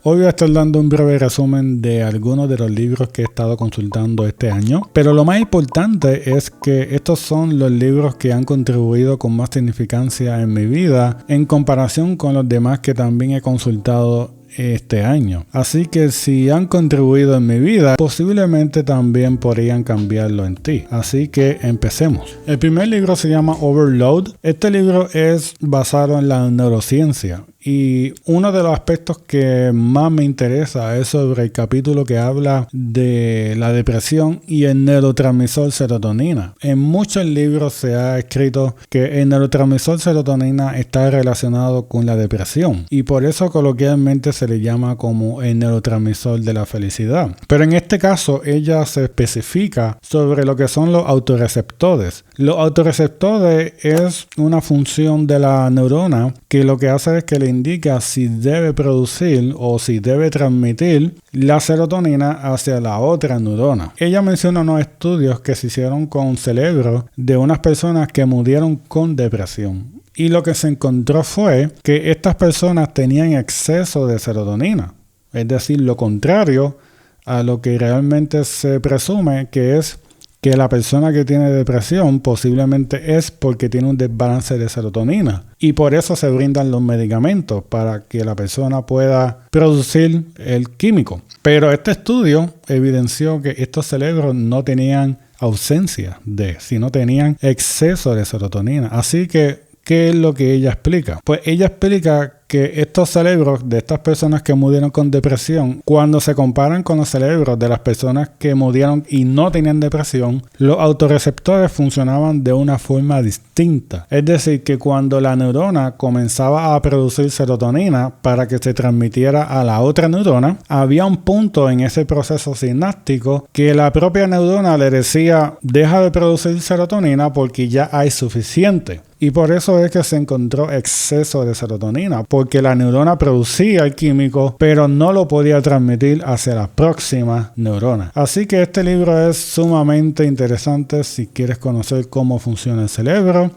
Hoy voy a estar dando un breve resumen de algunos de los libros que he estado consultando este año, pero lo más importante es que estos son los libros que han contribuido con más significancia en mi vida en comparación con los demás que también he consultado este año. Así que si han contribuido en mi vida, posiblemente también podrían cambiarlo en ti. Así que empecemos. El primer libro se llama Overload. Este libro es basado en la neurociencia. Y uno de los aspectos que más me interesa es sobre el capítulo que habla de la depresión y el neurotransmisor serotonina. En muchos libros se ha escrito que el neurotransmisor serotonina está relacionado con la depresión y por eso coloquialmente se le llama como el neurotransmisor de la felicidad. Pero en este caso ella se especifica sobre lo que son los autorreceptores. Los autorreceptores es una función de la neurona que lo que hace es que le indica si debe producir o si debe transmitir la serotonina hacia la otra neurona. Ella menciona unos estudios que se hicieron con cerebros de unas personas que murieron con depresión. Y lo que se encontró fue que estas personas tenían exceso de serotonina. Es decir, lo contrario a lo que realmente se presume que es que la persona que tiene depresión posiblemente es porque tiene un desbalance de serotonina y por eso se brindan los medicamentos para que la persona pueda producir el químico. Pero este estudio evidenció que estos cerebros no tenían ausencia sino tenían exceso de serotonina. Así que, ¿qué es lo que ella explica? Pues ella explica que estos cerebros de estas personas que murieron con depresión, cuando se comparan con los cerebros de las personas que murieron y no tenían depresión, los autorreceptores funcionaban de una forma distinta. Es decir, que cuando la neurona comenzaba a producir serotonina para que se transmitiera a la otra neurona, había un punto en ese proceso sináptico que la propia neurona le decía, deja de producir serotonina porque ya hay suficiente. Y por eso es que se encontró exceso de serotonina, porque la neurona producía el químico, pero no lo podía transmitir hacia la próxima neurona. Así que este libro es sumamente interesante si quieres conocer cómo funciona el cerebro,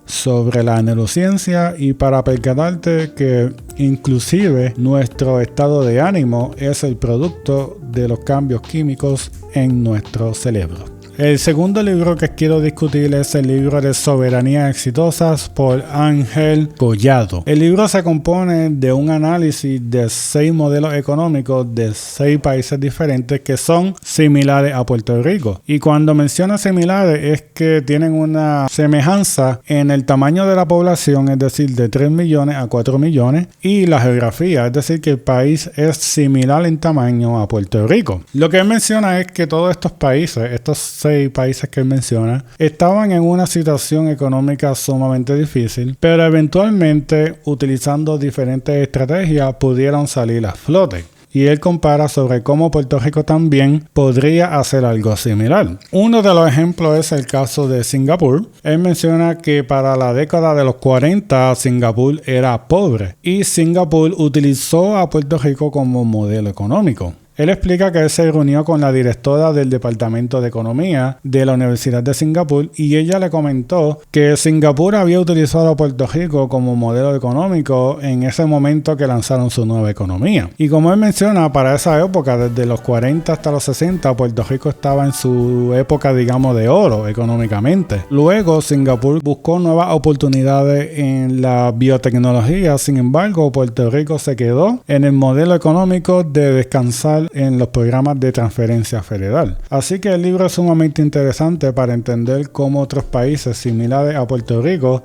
sobre la neurociencia y para percatarte que inclusive nuestro estado de ánimo es el producto de los cambios químicos en nuestro cerebro. El segundo libro que quiero discutir es el libro de Soberanía Exitosas por Ángel Collado. El libro se compone de un análisis de 6 modelos económicos de 6 países diferentes que son similares a Puerto Rico. Y cuando menciona similares es que tienen una semejanza en el tamaño de la población, es decir, de 3 millones a 4 millones, y la geografía, es decir, que el país es similar en tamaño a Puerto Rico. Lo que él menciona es que todos estos países, estos 6 países que él menciona, estaban en una situación económica sumamente difícil, pero eventualmente, utilizando diferentes estrategias, pudieron salir a flote. Y él compara sobre cómo Puerto Rico también podría hacer algo similar. Uno de los ejemplos es el caso de Singapur. Él menciona que para la década de los 40 Singapur era pobre y Singapur utilizó a Puerto Rico como modelo económico. Él explica que él se reunió con la directora del Departamento de Economía de la Universidad de Singapur y ella le comentó que Singapur había utilizado a Puerto Rico como modelo económico en ese momento que lanzaron su nueva economía. Y como él menciona, para esa época, desde los 40 hasta los 60, Puerto Rico estaba en su época, digamos, de oro económicamente. Luego, Singapur buscó nuevas oportunidades en la biotecnología, sin embargo, Puerto Rico se quedó en el modelo económico de descansar en los programas de transferencia federal. Así que el libro es sumamente interesante para entender cómo otros países similares a Puerto Rico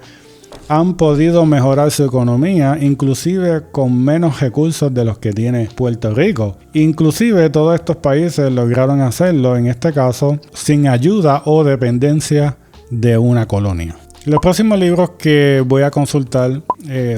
han podido mejorar su economía, inclusive con menos recursos de los que tiene Puerto Rico. Inclusive todos estos países lograron hacerlo, en este caso, sin ayuda o dependencia de una colonia. Los próximos libros que voy a consultar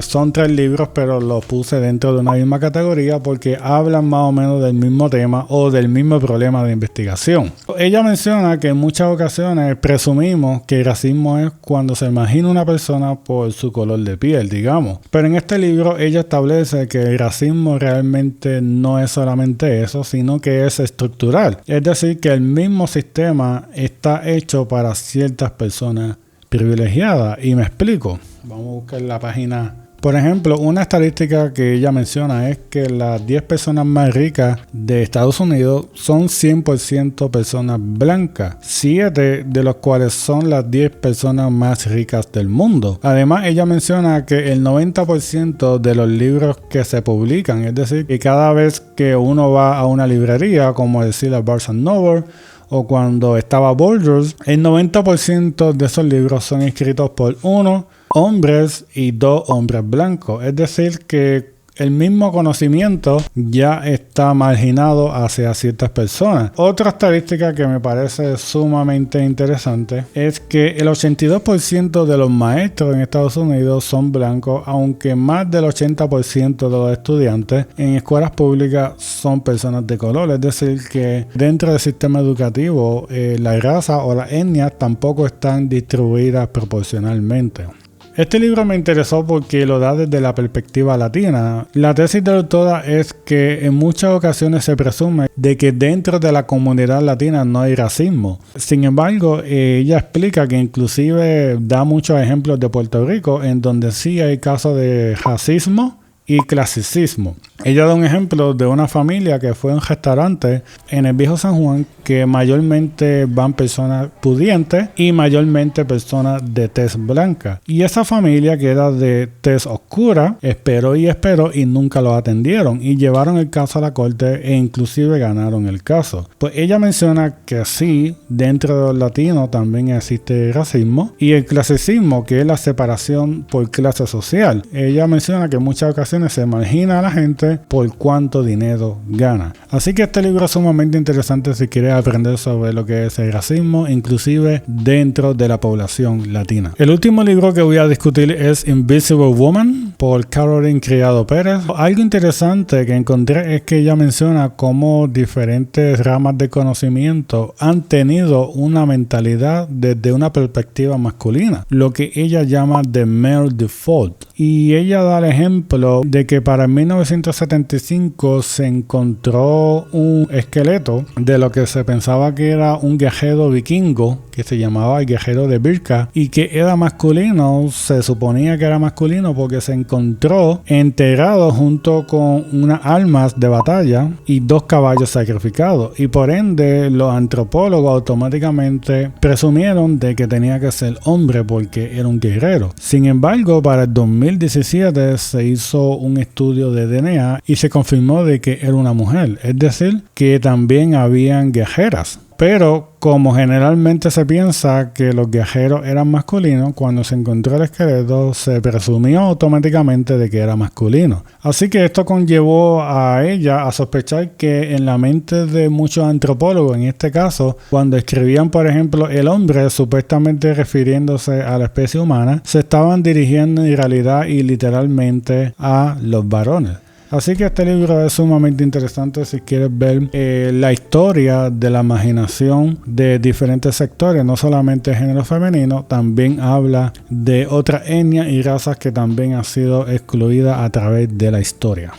son 3 libros, pero los puse dentro de una misma categoría porque hablan más o menos del mismo tema o del mismo problema de investigación. Ella menciona que en muchas ocasiones presumimos que el racismo es cuando se imagina una persona por su color de piel, digamos. Pero en este libro ella establece que el racismo realmente no es solamente eso, sino que es estructural. Es decir, que el mismo sistema está hecho para ciertas personas privilegiada. Y me explico. Vamos a buscar la página Por ejemplo, una estadística que ella menciona es que las 10 personas más ricas de Estados Unidos son 100% personas blancas, 7 de los cuales son las 10 personas más ricas del mundo. Además, ella menciona que el 90% de los libros que se publican, es decir, que cada vez que uno va a una librería, como decir a Barnes & Noble, o cuando estaba Borders, el 90% de esos libros son escritos por 1 hombres y 2 hombres blancos. Es decir, que el mismo conocimiento ya está marginado hacia ciertas personas. Otra estadística que me parece sumamente interesante es que el 82% de los maestros en Estados Unidos son blancos, aunque más del 80% de los estudiantes en escuelas públicas son personas de color. Es decir, que dentro del sistema educativo la raza o las etnias tampoco están distribuidas proporcionalmente. Este libro me interesó porque lo da desde la perspectiva latina. La tesis de la autora es que en muchas ocasiones se presume de que dentro de la comunidad latina no hay racismo. Sin embargo, ella explica que inclusive da muchos ejemplos de Puerto Rico en donde sí hay casos de racismo y clasicismo. Ella da un ejemplo de una familia que fue a un restaurante en el viejo San Juan que mayormente van personas pudientes y mayormente personas de tez blanca. Y esa familia que era de tez oscura esperó y nunca lo atendieron y llevaron el caso a la corte e inclusive ganaron el caso. Pues ella menciona que sí, dentro de los latinos también existe racismo y el clasicismo, que es la separación por clase social. Ella menciona que en muchas ocasiones se margina a la gente por cuánto dinero gana. Así que este libro es sumamente interesante si quieres aprender sobre lo que es el racismo, inclusive dentro de la población latina. El último libro que voy a discutir es Invisible Woman por Caroline Criado Pérez. Algo interesante que encontré es que ella menciona cómo diferentes ramas de conocimiento han tenido una mentalidad desde una perspectiva masculina, lo que ella llama the male default. Y ella da el ejemplo de que para 1975 se encontró un esqueleto de lo que se pensaba que era un guerrero vikingo que se llamaba el guerrero de Birka y que era masculino. Se suponía que era masculino porque se encontró enterrado junto con unas armas de batalla y 2 caballos sacrificados, y por ende los antropólogos automáticamente presumieron de que tenía que ser hombre porque era un guerrero. Sin embargo, para el 2017 se hizo un estudio de DNA y se confirmó de que era una mujer, es decir, que también habían guerreras. Pero como generalmente se piensa que los guerreros eran masculinos, cuando se encontró el esqueleto se presumió automáticamente de que era masculino. Así que esto conllevó a ella a sospechar que en la mente de muchos antropólogos, en este caso, cuando escribían por ejemplo el hombre, supuestamente refiriéndose a la especie humana, se estaban dirigiendo en realidad y literalmente a los varones. Así que este libro es sumamente interesante si quieres ver la historia de la marginación de diferentes sectores, no solamente el género femenino, también habla de otras etnias y razas que también han sido excluidas a través de la historia.